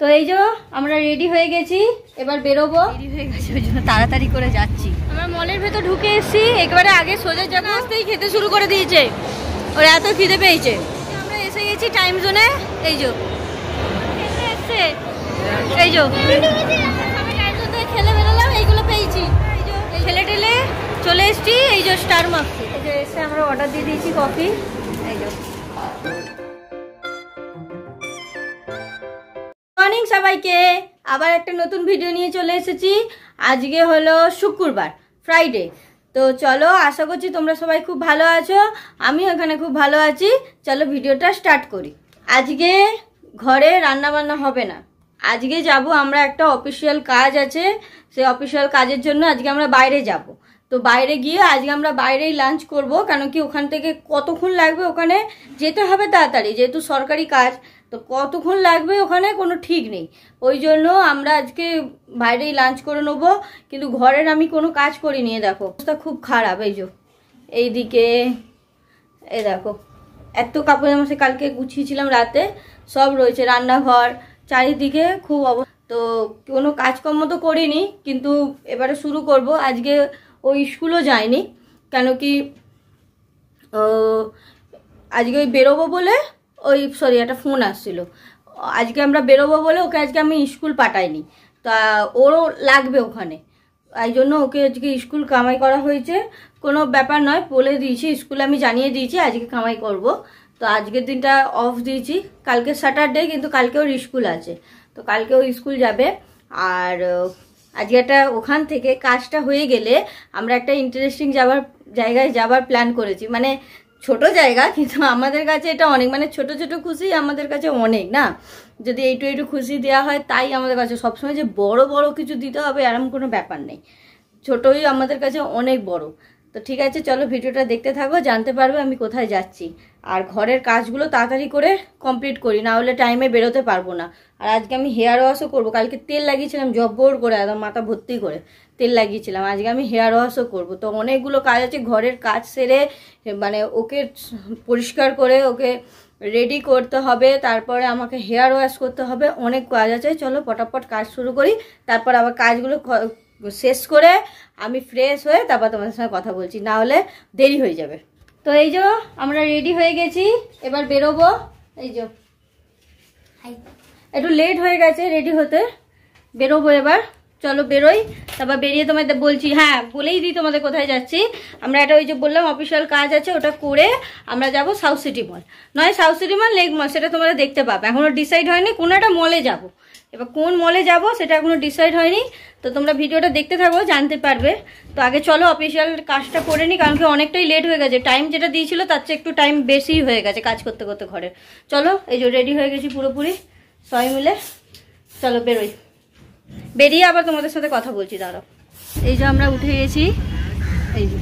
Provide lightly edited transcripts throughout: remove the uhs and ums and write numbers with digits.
তো এই যে আমরা রেডি হয়ে গেছি, এবার বেরোবো। রেডি হয়ে গেছে ওই জন্য তাড়াতাড়ি করে যাচ্ছি। আমরা মলের ভেতর ঢুকে এসেছি, একবারে আগে সোজা যাবো। আসতেই খেতে শুরু করে দিয়েছে, ওর এত খিদে পেয়েছে। আমরা এসে গেছি টাইম জোনে। এই যে এসছে, এই যে আমি টাইম জোন থেকে খেলে বেরোলাম, এইগুলো পেয়েছি। এই যে ঠেলে ঠেলে চলে এসছি এই যে স্টার মার্কসে। এই যে এসে আমরা অর্ডার দিয়ে দিয়েছি কফি। এই যে মর্নিং সবাইকে, আবার একটা নতুন ভিডিও নিয়ে চলে এসেছি। আজকে হলো শুক্রবার, ফ্রাইডে। তো চলো, আশা করছি তোমরা সবাই খুব ভালো আছো, আমিও এখানে খুব ভালো আছি। চলো ভিডিওটা স্টার্ট করি। আজকে ঘরে রান্না বান্না হবে না, আজকে যাব আমরা, একটা অফিসিয়াল কাজ আছে। সেই অফিসিয়াল কাজের জন্য আজকে আমরা বাইরে যাব। তো বাইরে গিয়ে আজকে আমরা বাইরেই লাঞ্চ করব, কারণ কি ওখান থেকে কতক্ষণ লাগবে, ওখানে যেতে হবে তাড়াতাড়ি, যেহেতু সরকারি কাজ। তো কতক্ষণ লাগবে ওখানে কোনো ঠিক নেই, ওই জন্য আমরা আজকে বাইরেই লাঞ্চ করে নেবো। কিন্তু ঘরের আমি কোনো কাজ করিনি। দেখো অবস্থা খুব খারাপ। এই যে এইদিকে এই দেখো, এত কাপড় জামা সে কালকে গুছিয়েছিলাম রাতে, সব রয়েছে। রান্নাঘর চারিদিকে খুব তো কোনো কাজকর্ম তো করিনি, কিন্তু এবারে শুরু করব। আজকে ওই স্কুলও যায়নি, কেন কি আজকে ওই বেরোবো বলে, ওই সরি একটা ফোন আসছিল। আজকে আমরা বেরোবো বলে ওকে আজকে আমি স্কুল পাঠাইনি, তা ওরও লাগবে ওখানে, এই জন্য ওকে আজকে স্কুল কামাই করা হয়েছে। কোনো ব্যাপার নয়, বলে দিয়েছি স্কুলে, আমি জানিয়ে দিয়েছি আজকে কামাই করব। তো আজকের দিনটা অফ দিয়েছি, কালকে স্যাটারডে, কিন্তু কালকে ওর স্কুল আছে, তো কালকে ও স্কুল যাবে। আর আজকে একটা ওখান থেকে কাজটা হয়ে গেলে আমরা একটা ইন্টারেস্টিং জায়গায় যাবার প্ল্যান করেছি। মানে ছোট জায়গা, কিন্তু আমাদের কাছে এটা অনেক, মানে ছোট ছোট খুশি আমাদের কাছে অনেক না। যদি একটু খুশি দেওয়া হয় তাই আমাদের কাছে, সবসময় যে বড় বড় কিছু দিতে হবে এরকম কোনো ব্যাপার নেই, ছোটই আমাদের কাছে অনেক বড়। তো ঠিক আছে, চলো ভিডিওটা দেখতে থাকো, জানতে পারবে আমি কোথায় যাচ্ছি। আর ঘরের কাজগুলো তাড়াতাড়ি করে কমপ্লিট করি, না হলে টাইমে বেরোতে পারবো না। আর আজকে আমি হেয়ার ওয়াশও করবো, কালকে তেল লাগিয়েছিলাম জব্বর করে, একদম মাথা ভর্তি করে তেল লাগিয়েছিলাম। আজকে আমি হেয়ার ওয়াশও করবো। তো অনেকগুলো কাজ আছে, ঘরের কাজ সেরে মানে ওকে পরিষ্কার করে ওকে রেডি করতে হবে, তারপরে আমাকে হেয়ার ওয়াশ করতে হবে, অনেক কাজ আছে। চলো পটাপট কাজ শুরু করি, তারপর আবার কাজগুলো শেষ করে আমি ফ্রেশ হয়ে তারপর তোমাদের সঙ্গে কথা বলছি, না হলে দেরি হয়ে যাবে। তো এই যে আমরা রেডি হয়ে গেছি, এবার বেরোবো। এই যে একটু লেট হয়ে গেছে রেডি হতে, বেরোবো এবার। চলো বেরোই, তারপর বেরিয়ে তোমাদের বলছি। হ্যাঁ, বলেই দিই তোমাদের কোথায় যাচ্ছি। আমরা একটা ওই যে বললাম অফিসিয়াল কাজ আছে, ওটা করে আমরা যাব সাউথ সিটি মল, নয় সাউথ সিটি মল, লেক মল, সেটা তোমরা দেখতে পাবে। এখনো ডিসাইড হয়নি, কোনো একটা মলে যাব। এবার কোন মলে যাব সেটা এখনো ডিসাইড হয়নি, তো তোমরা ভিডিওটা দেখতে থাকো, জানতে পারবে। তো আগে চলো অফিসিয়াল কাজটা করে নিই, কারণ কি অনেকটাই লেট হয়ে গেছে। টাইম যেটা দিয়েছিল তার চেয়ে একটু টাইম বেশি হয়ে গেছে কাজ করতে করতে ঘরে। চলো, এই যে রেডি হয়ে গেছি পুরোপুরি সবাই মিলে, চলো বেরোই। বেরিয়ে আবার তোমাদের সাথে কথা বলছি, দাঁড়াও। এই যে আমরা উঠে গেছি, এই যে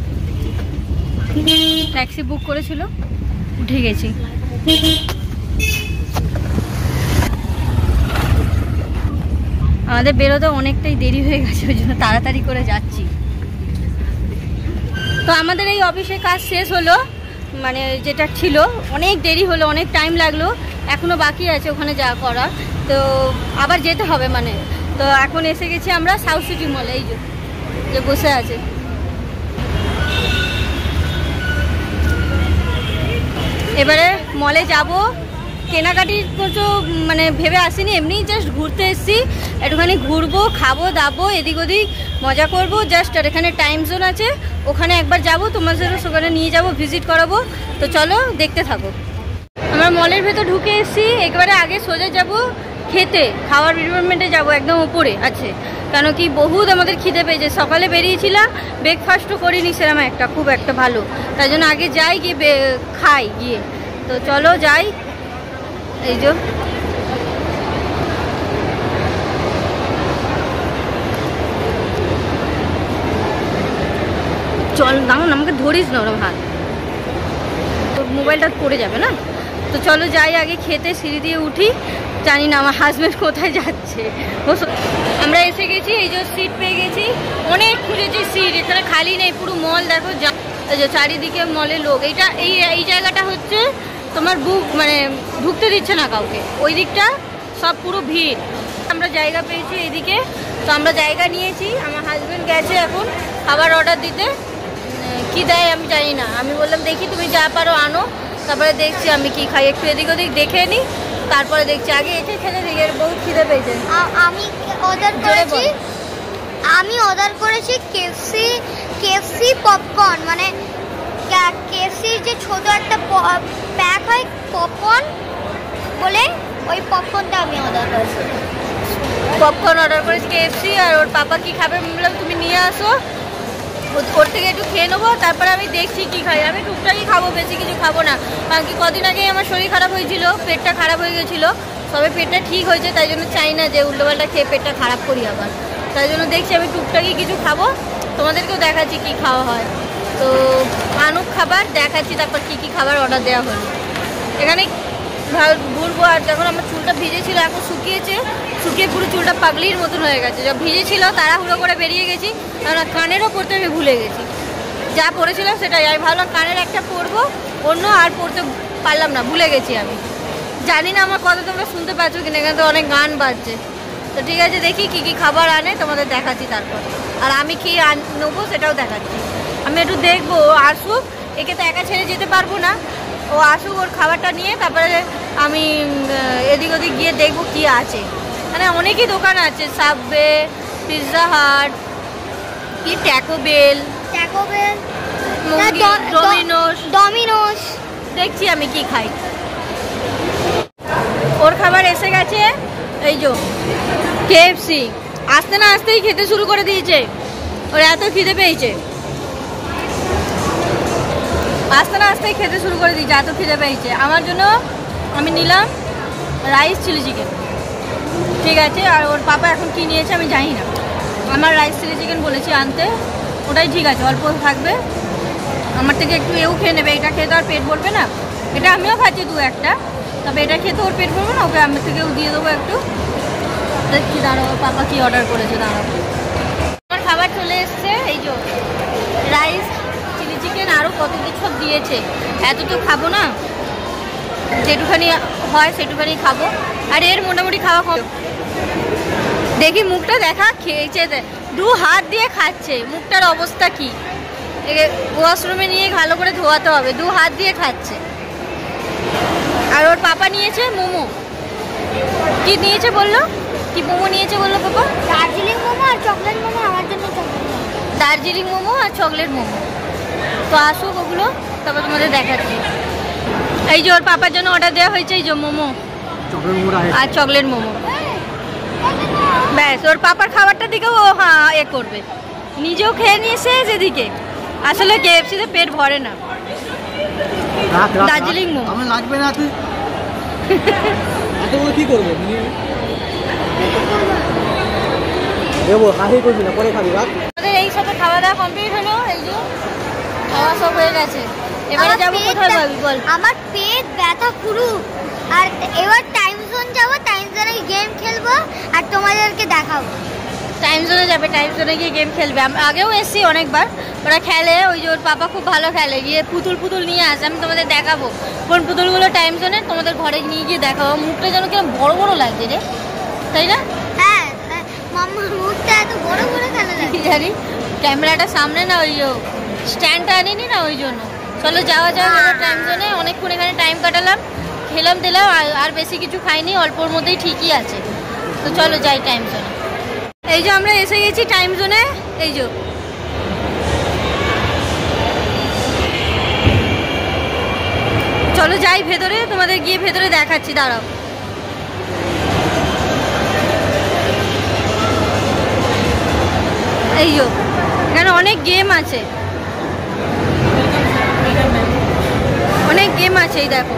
ট্যাক্সি বুক করেছিল, উঠে গেছি। আমাদের বেরোতে অনেকটাই দেরি হয়ে গেছে, ওই জন্য তাড়াতাড়ি করে যাচ্ছি। তো আমাদের এই অফিসের কাজ শেষ হলো, মানে যেটা ছিল, অনেক দেরি হলো, অনেক টাইম লাগলো, এখনো বাকি আছে ওখানে যা করা। তো আবার যেতে হবে মানে। তো এখন এসে গেছি আমরা সাউথ সিটি মলে, এই যে বসে আছে। এবারে মলে যাব, কেনাকাটি কিছু মানে ভেবে আসিনি, এমনি জাস্ট ঘুরতে এসেছি। একটুখানি ঘুরবো, খাবো দাবো, এদিক ওদিক মজা করবো জাস্ট। আর এখানে টাইম জোন আছে, ওখানে একবার যাবো, তোমাদের সেখানে নিয়ে যাবো, ভিজিট করাবো। তো চলো দেখতে থাকো। আমরা মলের ভেতর ঢুকে এসেছি, একবারে আগে সোজা যাব খেতে, খাওয়ার ডিপার্টমেন্টে যাব, একদম উপরে আছে। কেন কি বহুত আমাদের খিদে পেয়েছে, সকালে বেরিয়েছিলাম, ব্রেকফাস্টও করিনি সেরকম একটা, খুব একটা ভালো, তাই জন্য আগে যাই, গিয়ে খাই গিয়ে। তো চলো যাই। এই যে চল, দাঁড়ান আমাকে ধরিস না ওরম হাত, তোর মোবাইলটা পড়ে যাবে না। তো চলো যাই আগে খেতে, সিঁড়ি দিয়ে উঠি। জানি না আমার হাজব্যান্ড কোথায় যাচ্ছে। আমরা এসে গেছি, এই যে সিট পেয়ে গেছি, অনেক খুঁজেছি সিট, এখানে খালি নেই, পুরো মল দেখো, এই যে চারিদিকে মলের লোক। এই জায়গাটা হচ্ছে তোমার বুক, মানে ঢুকতে দিচ্ছে না কাউকে, ওই দিকটা সব পুরো ভিড়। আমরা জায়গা পেয়েছি এদিকে, তো আমরা জায়গা নিয়েছি। আমার হাজব্যান্ড গেছে এখন খাবার অর্ডার দিতে, কি দেয় আমি জানি না। আমি বললাম দেখি তুমি যা পারো আনো, তারপরে দেখছি আমি কি খাই, একটু এদিক ওদিক দেখে নিই, তারপরে দেখছি। আগে এসে খেলে দিকে বহুত খিদে পেয়েছে। আমি অর্ডার করেছি কেএফসি পপকর্ন, মানে কেএফসির যে ছোট একটা প্যাক হয় পপকর্ন বলে, ওই পপকর্নটা আমি অর্ডার করেছি। পপকর্ন অর্ডার করেছি কেএফসি। আর ওর পাপা কি খাবে বললাম তুমি নিয়ে আসো, ওর থেকে একটু খেয়ে নেবো, তারপরে আমি দেখছি কি খাই। আমি টুকটাকই খাবো, বেশি কিছু খাবো না, কারণ কি কদিন আগেই আমার শরীর খারাপ হয়েছিল, পেটটা খারাপ হয়ে গেছিলো। তবে পেটটা ঠিক হয়েছে, তাই জন্য চাই না যে উল্টোপাল্টা খেয়ে পেটটা খারাপ করি আবার। তাই জন্য দেখছি আমি টুকটাকই কিছু খাবো, তোমাদেরকেও দেখাচ্ছি কি খাওয়া হয়। তো আনুক খাবার দেখাচ্ছি, তারপর কি কি খাবার অর্ডার দেওয়া হলো। এখানে ঘুরবো। আর যখন আমার চুলটা ভিজেছিল, এখন শুকিয়ে পুরো চুলটা পাগলির মতন হয়ে গেছে। যখন ভিজেছিল তাড়াহুড়ো করে বেরিয়ে গেছি, কারণ কানেরও পরতে আমি ভুলে গেছি। যা পরেছিলাম সেটাই, আমি ভাবলাম কানের একটা পরবো, অন্য আর পরতে পারলাম না, ভুলে গেছি আমি। জানি না আমার কথা তোমরা শুনতে পাচ্ছ কিনা, এখানে তো অনেক গান বাজছে। তো ঠিক আছে, দেখি কি কি খাবার আনে তোমাদের দেখাচ্ছি তারপর। আর আমি কি নেবো সেটাও দেখাচ্ছি। আমি একটু দেখবো, আসুক, একে তো একা ছেড়ে যেতে পারবো না। ও আসুক, ওর খাবারটা নিয়ে তারপরে আমি এদিক ওদিক গিয়ে দেখবো কি আছে। মানে অনেকই দোকান আছে, সাবওয়ে, পিৎজা হাট, কি ট্যাকো বেল, ডমিনোস। দেখছি আমি কি খাই। ওর খাবার এসে গেছে, এই যে কেএফসি। আসতে না আসতেই খেতে শুরু করে দিয়েছে, ওর এত খিদে পেয়েছে। আসতে না আসতেই খেতে শুরু করে দিয়েছে, এত খিদে পেয়েছে। আমার জন্য আমি নিলাম রাইস চিলি চিকেন, ঠিক আছে। আর ওর পাপা এখন কি নিয়েছে আমি জানি না। আমার রাইস চিলি চিকেন বলেছি আনতে, ওটাই ঠিক আছে, অল্প থাকবে। আমার থেকে একটু এও খেয়ে নেবে, এটা খেয়ে তো আর পেট ভরবে না। এটা আমিও খাচ্ছি দু একটা, তবে এটা খেয়ে তো ওর পেট ভরবে না, ওকে আমার থেকেও দিয়ে দেবো একটু। দেখছি দাঁড়াও ওর পাপা কি অর্ডার করেছে, দাঁড়াও। আমার খাবার চলে এসছে, এই যে রাইস চিলি চিকেন, আরও কত কিছু দিয়েছে। এত তো খাবো না, যেটুখানি হয় সেটুখানি খাবো। আর এর মোটামুটি খাওয়া কম। দেখি মুখটা দেখা, খেয়েছে, দু হাত দিয়ে খাচ্ছে, মুখটার অবস্থা কি। ওয়াশরুমে নিয়ে ভালো করে ধোয়াতে হবে, দু হাত দিয়ে খাচ্ছে। আর ওর পাপা নিয়েছে মোমো। কি নিয়েছে বললো, কি মোমো নিয়েছে বললো পাপা? দার্জিলিং মোমো আর চকলেট মোমো। আমার জন্য দার্জিলিং মোমো আর চকলেট মোমো। তো আসুক ওগুলো, তারপর তোমাদের দেখাচ্ছি। এই যে ওর পাপার জন্য অর্ডার দেওয়া হয়েছে, এই যে মোমো আর চকলেট মোমো। ব্যাস, ওর পাপার খাবারটা দিকেও ও এ করবে, নিজেও খেয়ে নিয়েছে যেদিকে। আসলে কেএফসিতে পেট ভরে না। দার্জিলিং মোমো আমার লাগবে না, তুই এতগুলো কি করবো, দেবো হাসি করবি না, পরে খাবি। আমাদের এই সাথে খাওয়া দাওয়া কমপ্লিট হলো, এই যে খাওয়া সব হয়ে গেছে। এবারে যাবো কোথায় ভাবি বল? আমার পেট ব্যথা পুরো। আর এবার টাইম জোন যাবো, টাইম জোনে গেম খেলবো আর তোমাদেরকে দেখাবো। টাইম জোনে যাবে, টাইম জোনে গিয়ে গেম খেলবে। আগেও এসছি অনেকবার, ওরা খেলে। ওই যে ওর পাপা খুব ভালো খেলে, গিয়ে পুতুল নিয়ে আসে। আমি তোমাদের দেখাবো কোন পুতুলগুলো টাইম জোনে, তোমাদের ঘরে নিয়ে গিয়ে দেখাবো। মুখটা যেন কিরকম বড় বড় লাগছে রে, তাই না? হ্যাঁ, মাম্মার মুখটা এত বড় বড় কেন লাগে জানি, ক্যামেরাটা সামনে না, ওই যে স্ট্যান্ডটা আনিনি না, ওই জন্য। চলো যাওয়া যাক এবার টাইম জোনে। অনেকক্ষণ এখানে টাইম কাটালাম, খেলাম দিলাম, আর বেশি কিছু খাইনি, অল্পর মধ্যেই ঠিকই আছে। তো চলো যাই টাইম জোনে। এই যে আমরা এসে গেছি টাইম জোনে, এই যে চলো যাই ভেতরে, তোমাদের গিয়ে ভেতরে দেখাচ্ছি, দাঁড়াও। এই যে এখানে অনেক গেম আছে, অনেক গেম আছে। এই দেখো,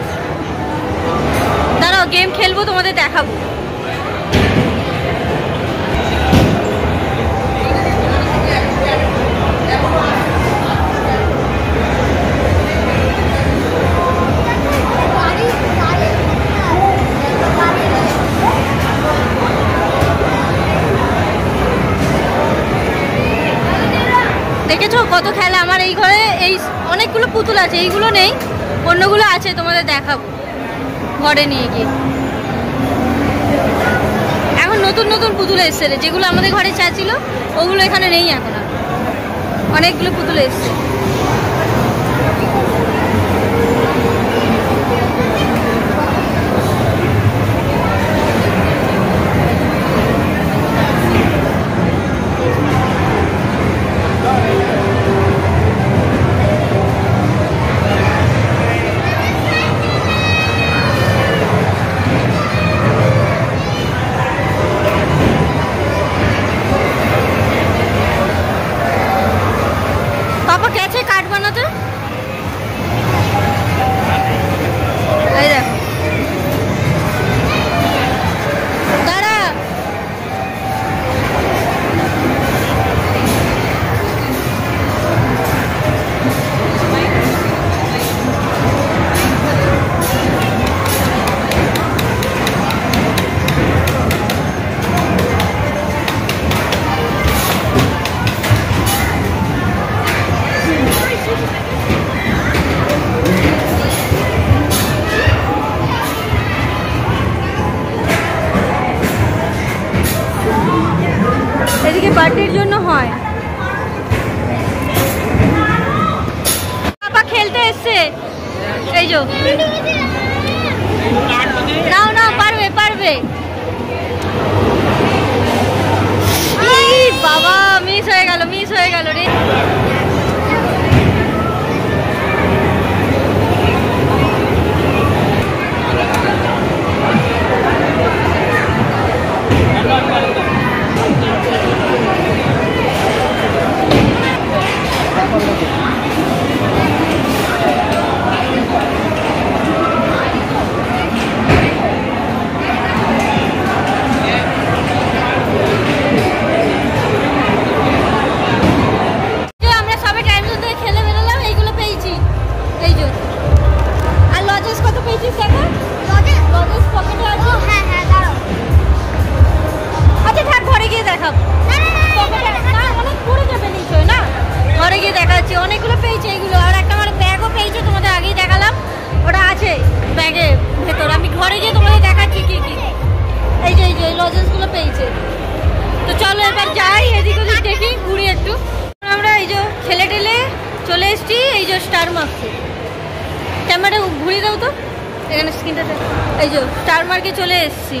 দাঁড়াও গেম খেলবো, তোমাদের দেখাবো। দেখেছো কত খেলা আমার এই ঘরে। এই অনেকগুলো পুতুল আছে, এইগুলো নেই, অন্যগুলো আছে, তোমাদের দেখাবো ঘরে নিয়ে গিয়ে। নতুন নতুন পুতুল এসছে রে, যেগুলো আমাদের ঘরে চা ছিল ওগুলো এখানে নেই এখন আর, অনেকগুলো পুতুল এসছে। কাঠ বানাতে এই দেখো দাঁড়া, এদিকে বার্থডের জন্য হয়। পাপা খেলতে এসছে, এই যে নাও নাও, পারবে পারবে। বাবা মিস হয়ে গেল রে। অনেকগুলো পেয়েছে এইগুলো, আর একটা আমার ব্যাগও পেয়েছে, তোমাদের আগেই দেখালাম, ওটা আছে ব্যাগের ভেতর। আমি ঘরে গিয়ে তোমাদের দেখাচ্ছি কি কি। এই যে লজেন্সগুলো পেয়েছে। তো চলো এবার যাই, এদিক ওদিক দেখি, ঘুরি একটু। আমরা এই যে ঠেলে ঠেলে চলে এসছি এই যে স্টার মার্কে। ক্যামেরা ঘুরিয়ে দাও তো, এখানে স্ক্রিনটা এই যে স্টার মার্কে চলে এসছি।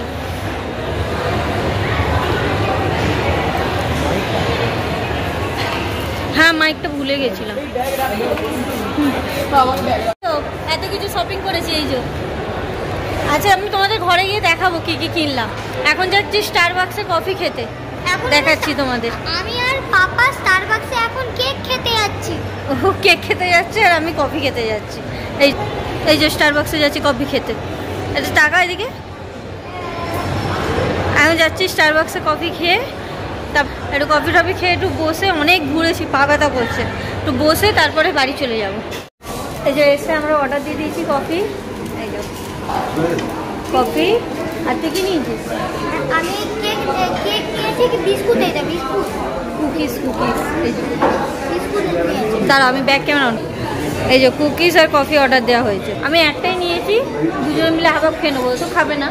হ্যাঁ মাইকটা ভুলে গেছিলাম। এত কিছু শপিং করেছি এই যে। আচ্ছা আমি তোমাদের ঘরে গিয়ে দেখাবো কি কি কিনলাম। এখন যাচ্ছি স্টারবাক্সে কফি খেতে, দেখাচ্ছি তোমাদের। আমি আর পাপা স্টারবাক্সে এখন কেক খেতে যাচ্ছি। ও কেক খেতে যাচ্ছে আর আমি কফি খেতে যাচ্ছি। এই যে স্টারবাক্সে যাচ্ছি কফি খেতে। এটা টাকা এদিকে। আমি যাচ্ছি স্টারবাক্সে কফি খেয়ে, একটু কফি টফি খেয়ে একটু বসে, অনেক ঘুরেছি, পা ব্যথা করছে, একটু বসে তারপরে বাড়ি চলে যাব। এই যে এসে আমরা অর্ডার দিয়ে দিয়েছি কফি। এই যে কফি। আর তুই কি নিয়েছিস? আমি কেক নিয়েছি, কি বিস্কুট, এটা বিস্কুট, কুকিজ। এই যে বিস্কুট নিয়েছি। দাঁড়া আমি ব্যাগ কেমন। এই যে কুকিজ আর কফি অর্ডার দেওয়া হয়েছে। আমি একটাই নিয়েছি, দুজনে মিলে হাফ খেয়ে নেবো। তো খাবে না,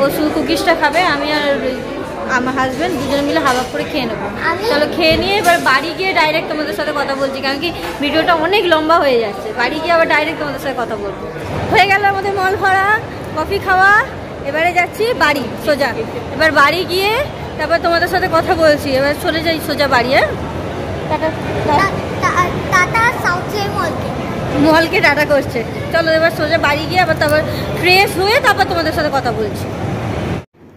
ও শুধু কুকিজটা খাবে, আমি আর আমার হাজব্যান্ড দুজনে মিলে হাফ করে খেয়ে নেবো। চলো খেয়ে নিয়ে এবার বাড়ি গিয়ে ডাইরেক্ট তোমাদের সাথে কথা বলছি, কারণ কি ভিডিওটা অনেক লম্বা হয়ে যাচ্ছে। বাড়ি গিয়ে আবার ডাইরেক্ট তোমাদের সাথে কথা বলবো। হয়ে গেল আমাদের মল ভরা, কফি খাওয়া, এবারে যাচ্ছি বাড়ি সোজা। এবার বাড়ি গিয়ে তারপর তোমাদের সাথে কথা বলছি। এবার চলে যাই সোজা বাড়ি। হ্যাঁ টাটা সাউথ মলকে টাটা করছে। চলো এবার সোজা বাড়ি গিয়ে আবার তারপর ফ্রেশ হয়ে তারপর তোমাদের সাথে কথা বলছি।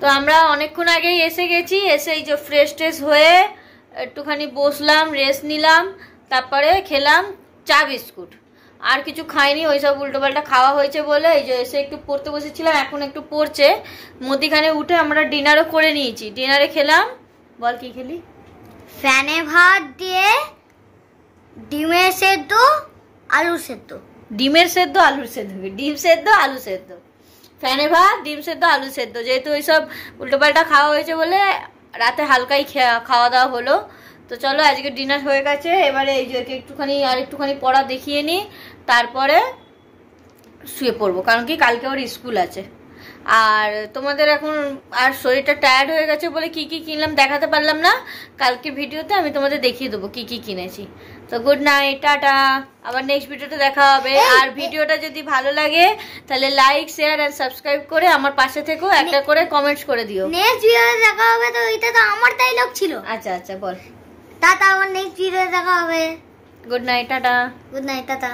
তো আমরা অনেকক্ষণ আগেই এসে গেছি। এসে এই যে ফ্রেশ ট্রেশ হয়ে একটুখানি বসলাম, রেস্ট নিলাম, তারপরে খেলাম চা বিস্কুট। আর কিছু খাইনি, ওইসব উল্টোপাল্টা খাওয়া হয়েছে বলে এই যে এসে একটু পড়তে বসেছিলাম, এখন একটু পড়ছে। মধ্যিখানে উঠে আমরা ডিনারও করে নিয়েছি। ডিনারে খেলাম, বল কি খেলি? ফ্যানে ভাত দিয়ে ডিমের সেদ্ধ, আলুর সেদ্ধ। ডিমের সেদ্ধ আলুর সেদ্ধ, ডিম সেদ্ধ আলু সেদ্ধ, ফ্যানে ভাত, ডিম সেদ্ধ আলু সেদ্ধ। যেহেতু ওইসব উল্টোপাল্টা খাওয়া হয়েছে বলে রাতে হালকাই খাওয়া দাওয়া হলো। তো চলো আজকে ডিনার হয়ে গেছে। এবারে এই যে একটুখানি পড়া দেখিয়ে নিই, তারপরে শুয়ে পড়বো, কারণ কি কালকে ওর স্কুল আছে। আর তোমাদের এখন আর শরীরটা টায়ার্ড হয়ে গেছে বলে কি কি কিনলাম দেখাতে পারলাম না, কালকে ভিডিওতে আমি তোমাদের দেখিয়ে দেবো কি কি কিনেছি। তো গুড নাইট, টাটা, আবার নেক্সট ভিডিওতে দেখা হবে। আর ভিডিওটা যদি ভালো লাগে তাহলে লাইক শেয়ার আর সাবস্ক্রাইব করে আমার পাশে থেকো, একটা করে কমেন্টস করে দিও। নেক্সট ভিডিওতে দেখা হবে। তো এটা তো আমার ডায়লগ ছিল। আচ্ছা আচ্ছা বল। টাটা, আমার নেক্সট ভিডিওতে দেখা হবে। Good night, tata. Good night, tata.